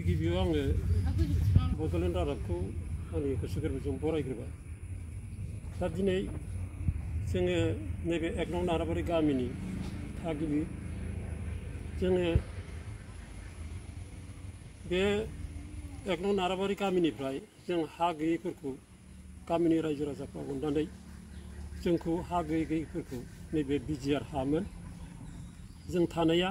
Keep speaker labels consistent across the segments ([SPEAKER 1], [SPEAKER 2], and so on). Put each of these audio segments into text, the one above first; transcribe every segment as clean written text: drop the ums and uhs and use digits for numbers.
[SPEAKER 1] गिबियाव आङो बड'लेण्ड रादाबखौ आंनि गोसो गोरबोजों बरायग्रोबाय। दा दिनै जोङो नैबे 1 नं नाराबारि गामिनि थागिबि जोङो बे 1 नं नाराबारि गामिनिफ्राय जों हा गैयैफोरखौ गामिनि रायजो राजाफ्रा अननानै जोंखौ हा गैयैफोरखौ नैबे बिजिआर हामोन जों थानाया।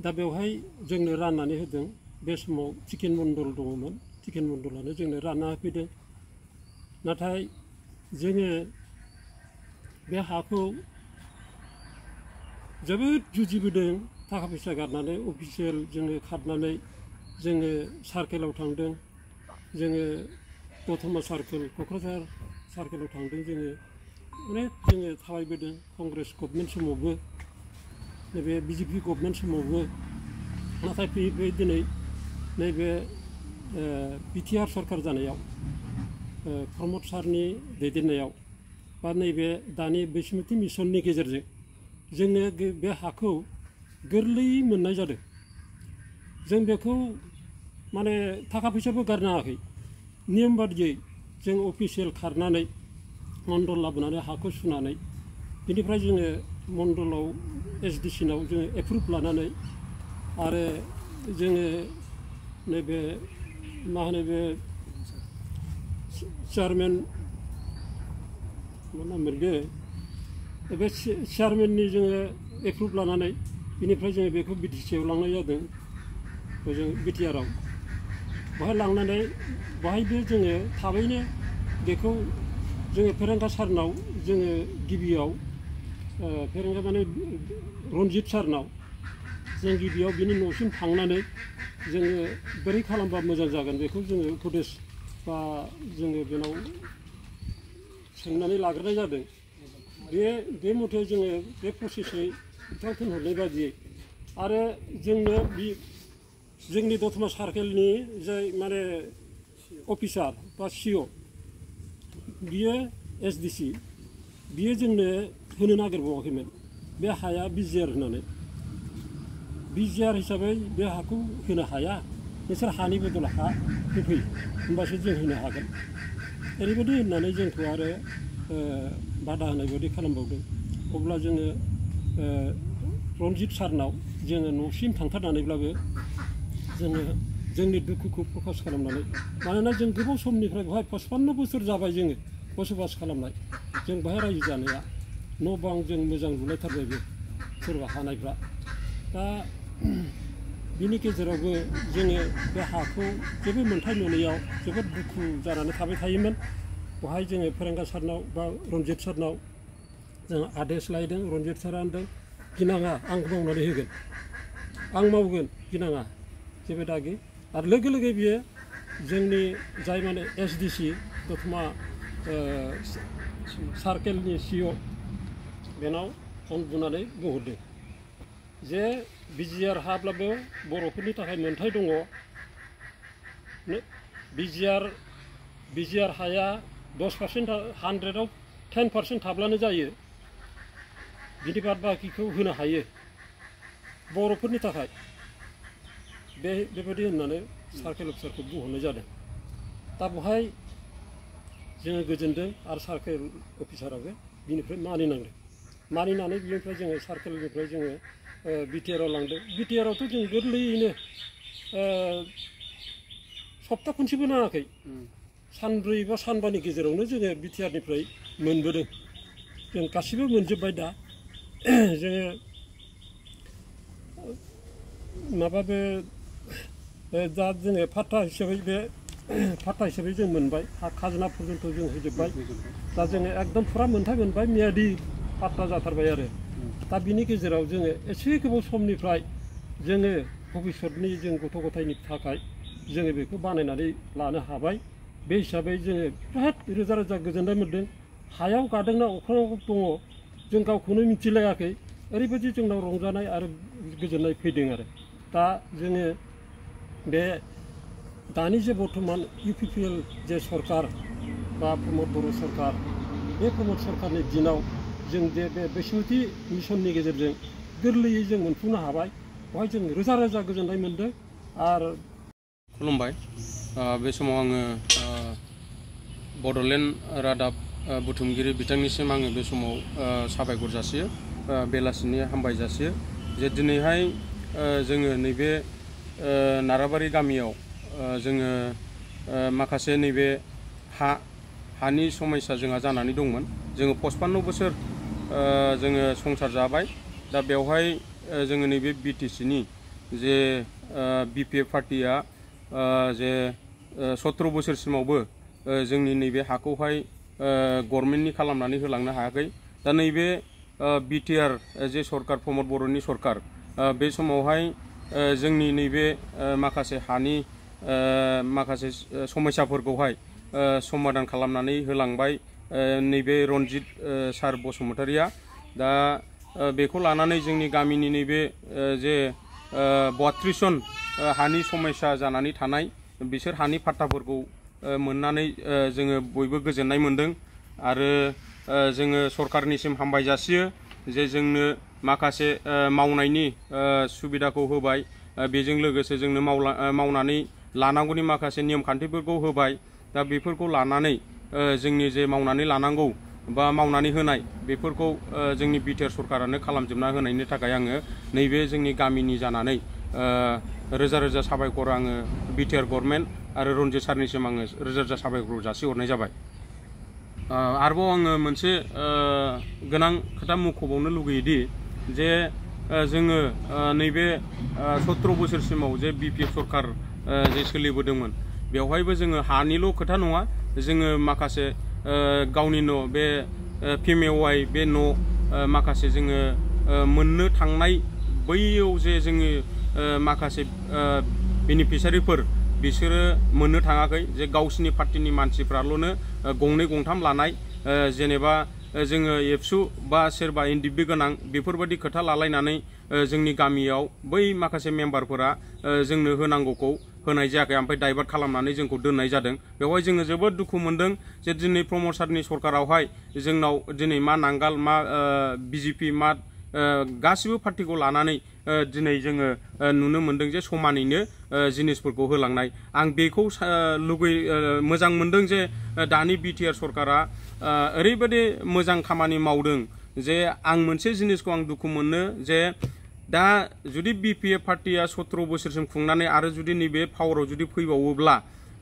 [SPEAKER 1] दा बेवहाय जोंनो राननानै होदों। बे समाव तिकेन मण्डल दङमोन, तिकेन मण्डलानो जोंनो रानना होफैदों। नाथाय जोङो बे हाखौ जोबोद जुजिबोदों, थाखा फैसा गारनानै अफिसियेल जोङो खारनानै जोङो सार्केलाव थांदों, जोङो दतमा सार्केल, क'क्राझार सार्केलाव थांदों, जोङो अनेक जोङो थाबायबोदों। कंग्रेस गभर्नमेन्ट समावबो, नैबे बिजेपि गभर्नमेन्ट समावबो। नाथाय फैयै फैयै दिनै नैबे बिटिआर सरकार जानायाव प्रमद सारनि दैदेननायाव बा नैबे दानि बैसुमुथि मिसननि गेजेरजों जोङो बे हाखौ गोरलैयै मोननाय जादों। जों बेखौ माने थाखा फैसाबो गारनाङाखै, नियम बादियै जों अफिसियेल खारनानै मण्डल लाबोनानै हाखौ सुनानै बेनिफ्राय जोङो मण्डलाव एसडिसिनाव जोङो एप्रुभ लानानै आरो जोङो नैबे मा होनो बे चेयारमेन मा नाममोन बे चेयारमेननि जोङो एप्रुभ लानानै बेनिफ्राय जोङो बेखौ बिटिसिआव लांनाय जादों। ओजों बिटिआरआव बेवहाय लांनानै बेवहायबो जोङो थाबैनो बेखौ जोङो फेरेंगा सारनाव जोङो गिबियाव फेरेंगा माने रन्जित सारनाव जों गिबियाव बिनि न'सिम थांनानै जोङो बोरै खालामबा मोजां जागोन बेखौ जोङो उपदेश बा जोङो बेनाव सोंनानै लाग्रोनाय जादों। बे मथे जोङो बे प्रसेसै बिथां थिनहरनाय बादियै आरो जोंनो जोंनि दतमा सार्केलनि जाय माने अफिसार बा सिअ बियो एसडिसि बियो जोंनो होनो नागिरबावाखैमोन बे हाया बिजिआर होननानै। बिजिआर हिसाबै बे हाखौ होनो हाया, नोंसोर हानि बदल हा होफै होमबासो जों होनो हागोन ओरैबायदि होननानै जोंखौ आरो बादा होनाय बायदि खालामबावदों। अब्ला जोङो रन्जित सारनाव जोङो न'सिम थांथारनानैब्लाबो जोङो जोंनि दुखुखौ प्रकास खालामनानै, मानोना जों गोबाव समनिफ्राय बेवहाय 55 बोसोर जाबाय जोङो बसबास खालामनाय, जों बेहाय रायजो जानाया न' बां जों मोजां लुलायथारबायबो सोरबा हानायफ्रा। दा बिनि गेजेरावबो जोङो बे हाखौ जेबो मोन्थाय मोनैयाव जोबोद दुखु जानानै थाबाय थायोमोन। बेवहाय जोङो फेरेंगा सारनाव बा रन्जित सारनाव जों आदेश लायदों। रन्जित सारा होनदों गिनाङा आं मावनानै होगोन, आं मावगोन गिनाङा जेबो दागि। आरो लोगो लोगो बियो जोंनि जाय माने एसडिसि दतमा सार्केलनि सिअ बेनाव फन बुनानै बुंहरदों जे बिजिआर हाब्लाबो बर'फोरनि थाखाय मोन्थाय दङ। बिजिआर हाया 10% 100आव 10% थाब्लानो जायो, बिनि बाद बाखिखौ होनो हायो बर'फोरनि थाखाय। बेबायदि होननानै सार्केल अफिसारखौ बुंहरनाय जादों। दा बेवहाय जोङो गोजोनदों आरो सार्केल अफिसाराबो बिनिफ्राय मानिनानै बिनिफ्राय जोङो सार्केलनिफ्राय जोङो बिटिआरआव लांदों। बिटिआरआवथ' जों गोरलैयैनो सप्ता खनसेबो नाङाखै, सानब्रै बा सानबानि गेजेरावनो जोङो बिटिआरनिफ्राय मोनबोदों। जों गासिबो मोनजोब्बाय दा। जोङो माबाबो दा जोङो फाट्टा हिसाबै जों मोनबाय, खाजोना पर्यन्त जों होजोब्बाय। दा जोङो एकदम फुरा मोन्थाय मोनबाय, मियादि फाट्टा जाथारबाय आरो। दा बिनि गेजेराव जोङो एसे गोबाव समनिफ्राय जोङो भबिष्यतनि जों गथ' गथायनि थाखाय जोङो बेखौ बानायनानै लानो हाबाय। बे हिसाबै जोङो बिराद रोजा रोजा गोजोननाय मोन्दों। हायाव गादोंना अख्राङाव दङ जों गावखौनो मिथिलायाखै, ओरैबायदि जोंनाव रंजानाय आरो गोजोननाय फैदों आरो। दा जोङो बे दानि जे बर्थमान इउपिपिएल जे सरकार बा प्रमद बर' सरकार, बे प्रमद सरकारनि दिनाव जों जे बे बैसुमुथि मिसननि गेजेरजों गोरलैयै जों मोनफुंनो हाबाय, बेवहाय जों रोजा रोजा गोजोननाय मोन्दों। आरो
[SPEAKER 2] खुलुमबाय बे समाव आङो बड'लेण्ड रादाब बुथुमगिरि बिथांनिसिम आङो बे समाव साबायखर जासियो बेलासिनि हामबाय जासियो जे दिनैहाय जोङो नैबे नाराबारि गामियाव जोङो माखासे नैबे हानि समस्या जोंहा जानानै दंमोन जोङो 55 बोसोर जोङो संसार जाबाय दा बेवहाय जोङो नैबे BTC-नि जे BPF पार्टिया जे 17 बोसोरसिमावबो जोंनि नैबे हाखौहाय गभर्नमेन्टनि खालामनानै होलांनो हायाखै दा नैबे BTR जे सरकार प्रमद बर'नि सरकार बे समावहाय जोंनि नैबे माखासे हानि माखासे समस्याफोरखौहाय समाधान खालामनानै होलांबाय नैबे रनजित सार बसुमतारिया दा बेखौ लानानै जोंनि गामिनि नैबे जे 32 जन हानि समस्या जानानै थानाय बिसोर हानि फाट्टाफोरखौ मोननानै जोङो बयबो गोजोननाय मोनदों आरो जोङो सरकारनिसिम हामबाय जासियो जे जोंनो माखासे मावनायनि सुबिदाखौ होबाय बेजों लोगोसे जोंनो मावनानै लानांगौनि माखासे नियम खान्थिफोरखौ होबाय दा बेफोरखौ लानानै जोंनि जे मावनानै लानांगौ बा मावनानै होनाय बेफोरखौ जोंनि BTR सरकारानो खालामजोबना होनायनि थाखाय आङो नैबे जोंनि गामिनि जानानै रोजा रोजा साबायखर आङो BTR गभर्नमेन्ट आरो रनजित सारनिसिम आङो रोजा रोजा साबायखर जासिहरनाय जाबाय आरोबाव आङो मोनसे गोनां खोथा मख'बावनो लुगैयोदि जे जोङो नैबे 17 बोसोरसिमाव जे BPF सरकार जे सोलिबोदोंमोन बेवहायबो जोङो हानिल' खोथा नङा जोङो माखासे गावनि न' बे PMAY बे न' माखासे जोङो मोननो थांनाय बैयाव जे जोङो माखासे बेनिफिसारिफोर बिसोरो मोननो थाङाखै जे गावसिनि पार्टिनि मानसिफ्राल'नो गंनै गंथाम लानाय जेनेबा जोङो एबसु बा सोरबा NDB गोनां बेफोरबायदि खोथा लालायनानै जोंनि गामियाव बै माखासे मेम्बारफोरा जोंनो होनांगौखौ होनाय जायाखै ओमफ्राय डाइभार्ट खालामनानै जोंखौ दोननाय जादों बेवहाय जोङो जोबोद दुखु मोनदों जे दिनै प्रमद सारनि सरकारावहाय जोंनाव दिनै मा नांगाल मा BJP मा गासिबो पार्टिखौ लानानै दिनै जोङो नुनो मोनदों जे समानैनो जिनिसफोरखौ होलांनाय आं बेखौ मोजां मोनदों जे दानि BTR सरकारा ओरैबायदि मोजां खामानि मावदों जे आं मोनसे जिनिसखौ आं दुखु मोनो जे दा जुदि BPF पार्टिया 17 बोसोरसिम खुंनानै आरो जुदि नैबे पावाराव जुदि फैबावोब्ला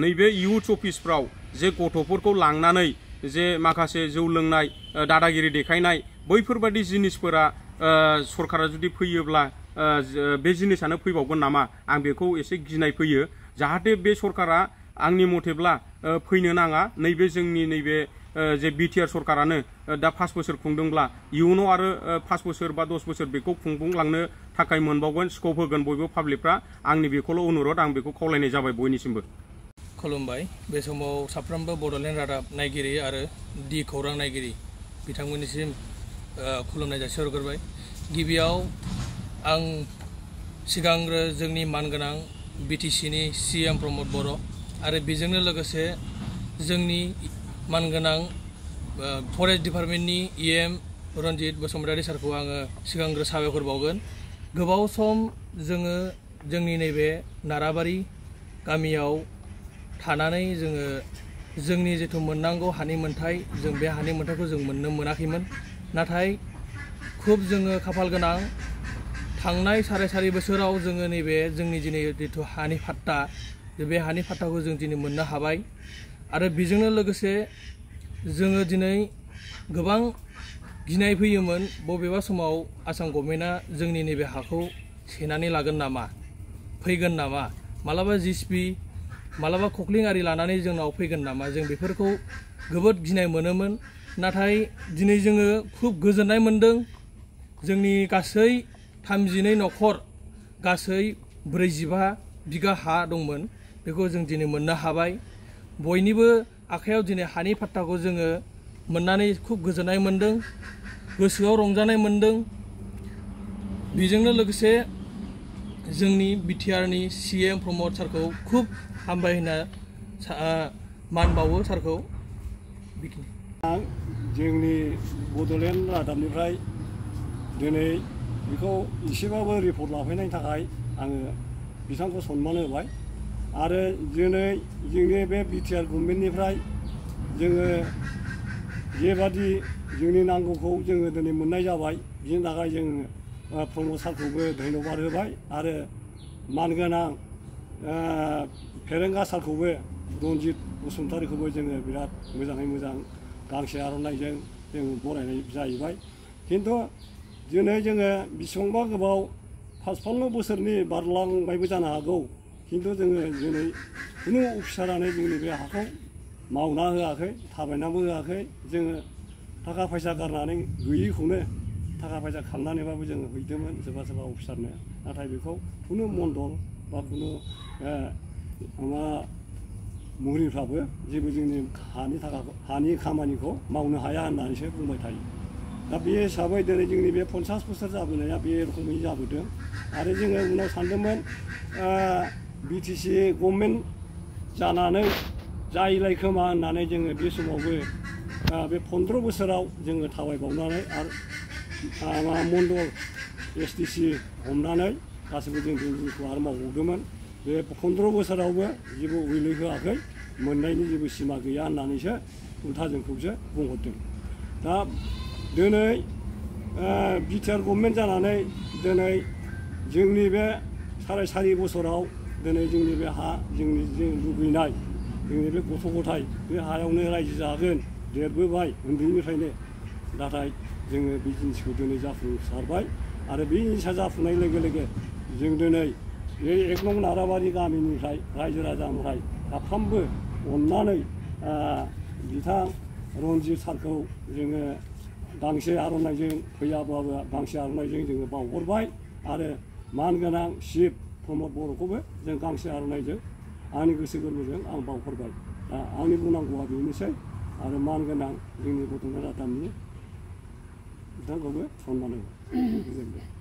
[SPEAKER 2] नैबे इउथ अफिसफ्राव जे गथ'फोरखौ लांनानै जे माखासे जौ लोंनाय दादागिरि देखायनाय बैफोरबायदि जिनिसफोरा सरकारा जुदि फैयोब्ला बे जिनिसानो फैबावगोन नामा आं बेखौ एसे गिनाय फैयो जाहाथे बे सरकारा आंनि मथेब्ला फैनो नाङा नैबे जोंनि नैबे जे BTR सरकारानो दा 5 बोसोर खुंदोंब्ला इयुनाव आरो 5 बोसोर बा 10 बोसोर बेखौ खुंफुंलांनो थाखाय मोनबावगोन स्कप होगोन बयबो पाब्लिकफ्रा आंनि बेखौल' अनुरद आं बेखौ खावलायनाय जाबाय बयनिसिमबो
[SPEAKER 3] खुलुमबाय बे समाव साफ्रोमबो बड'लेण्ड रादाब नायगिरि आरो दि खौरां नायगिरि बिथांमोननिसिम खुलुमनाय जासिहरग्रोबाय गिबियाव आं सिगांग्रो जोंनि मानगोनां BTC-नि CM प्रमद बर' आरो बेजोंनो लोगोसे जोंनि मानगोनां फरेस्ट डिपार्टमेन्टनि EM रनजित बसुमतारि सारखौ आङो सिगांग्रो साबायखर बावगोन गोबाव सम जोङो जोंनि नैबे नाराबारि गामियाव थानानै जोङो जोंनि जिथु मोननांगौ हानि मोन्थाय जों बे हानि मोन्थायखौ जों मोननो मोनाखैमोन नाथाय खुब जोङो खाफाल गोनां थांनाय 4.5 बोसोराव जोङो नैबे जोंनि दिनै जिथु हानि फाट्टा बे हानि फाट्टाखौ जों दिनै मोननो हाबाय आरो बेजोंनो लोगोसे जोङो दिनै गोबां गिनाय फैयोमोन बबेबा समाव आसाम गभर्नमेन्टआ जोंनि नैबे हाखौ सेनानै लागोन नामा फैगोन नामा मालाबा JCB मालाबा खख्लिं आरि लानानै जोंनाव फैगोन नामा जों बेफोरखौ जोबोद गिनाय मोनोमोन नाथाय दिनै जोङो खुब गोजोननाय मोनदों जोंनि गासै 32 न'खर गासै 45 बिगा हा दंमोन बेखौ जों दिनै मोननो हाबाय बयनिबो आखायाव दिनै हानि फाट्टाखौ जोङो मोननानै खुब गोजोननाय मोनदों गोसोआव रंजानाय मोनदों बेजोंनो लोगोसे जोंनि BTR-नि CM प्रमद सारखौ खुब हामबाय होनना मान बावो सारखौ
[SPEAKER 1] जोंनि बड'लेण्ड रादाबनिफ्राय दिनै बेखौ एसेबाबो रिपर्ट लाफैनायनि थाखाय आङो बिथांखौ सनमान होबाय
[SPEAKER 4] आरो दिनै जोंनि बे बिटिआर गभर्नमेन्टनिफ्राय जोङो जेबादि जोंनि नांगौखौ जोङो दिनै मोननाय जाबाय बिनि थाखाय जोङो प्रमद सारखौबो धन्यबाद होबाय आरो मानगोनां फेरेंगा सारखौबो रनजित बसुमतारीखौबो जोङो बिराद मोजाङै मोजां गांसे आर'नाइजों जों बरायनाय जाहैबाय खिन्थु दिनै जोङो बेसेबांबा गोबाव 55 बोसोरनि बारलांबायबो जानो हागौ खिन्थु जोङो दिनै खुनु अफिसारानो जोंनि बे हाखौ मावना होआखै थाबायनाबो होआखै जोङो थाखा फैसा गारनानै गैयिखौनो थाखा फैसा खांनानैबाबो जोङो हैदोंमोन सोरबा सोरबा अफिसारनो नाथाय बेखौ खुनु मन्दल बा खुनु माबा मुहुरिफ्राबो जेबो जोंनि हानि खामानिखौ मावनो हाया होननानैसो बुंबाय थायो दा बे हिसाबै दिनै जोंनि बे 50 बोसोर जाबोनाया बे रोखोमै जाबोदों आरो जोङो उनाव सानदोंमोन बिटिसि गभर्नमेन्ट जानानै जायलाय खोमा होननानै जोङो बे समावबो बे 15 बोसोराव जोङो थाबायबावनानै आरो मण्डल एसटिसि हमनानै गासैबो जों जिनिसखौ आरो मावबावदोंमोन बे 15 बोसोरावबो जेबो उइले होआखै मोननायनि जेबो सिमा गैया होननानैसो उल्था जोंखौसो बुंहरदों दा दिनै बिटिआर गभर्नमेन्ट जानानै दिनै जोंनि बे 4.5 बोसोराव दिनै जोंनि बे हा जोंनि जे लुबैनाय जोंनि बे गथ' गथाय बे हायावनो रायजो जागोन देरबोबाय उन्दैनिफ्रायनो नाथाय जोङो बे जिनिसखौ दिनै जाफुंसारबाय आरो बे जिनिसा जाफुंनाय लोगो लोगो जों दिनै बे 1 नं नाराबारि गामिनिफ्राय रायजो राजानिफ्राय साफ्रोमबो अननानै बिथां रनजित सारखौ जोङो गांसे आर'नाइजों फैयाब्लाबो गांसे आर'नाइजों जोङो बावहरबाय आरो मानगोनां चिफ प्रमद बर'खौबो जों गांसे आर'नाइजों आंनि गोसो गोरबोजों आं बावहरबाय दा आंनि बुंनांगौआ बेनोसै आरो मानगोनां जोंनि गथ'फोर रादाबनि बिथांखौबो सनमान होबाय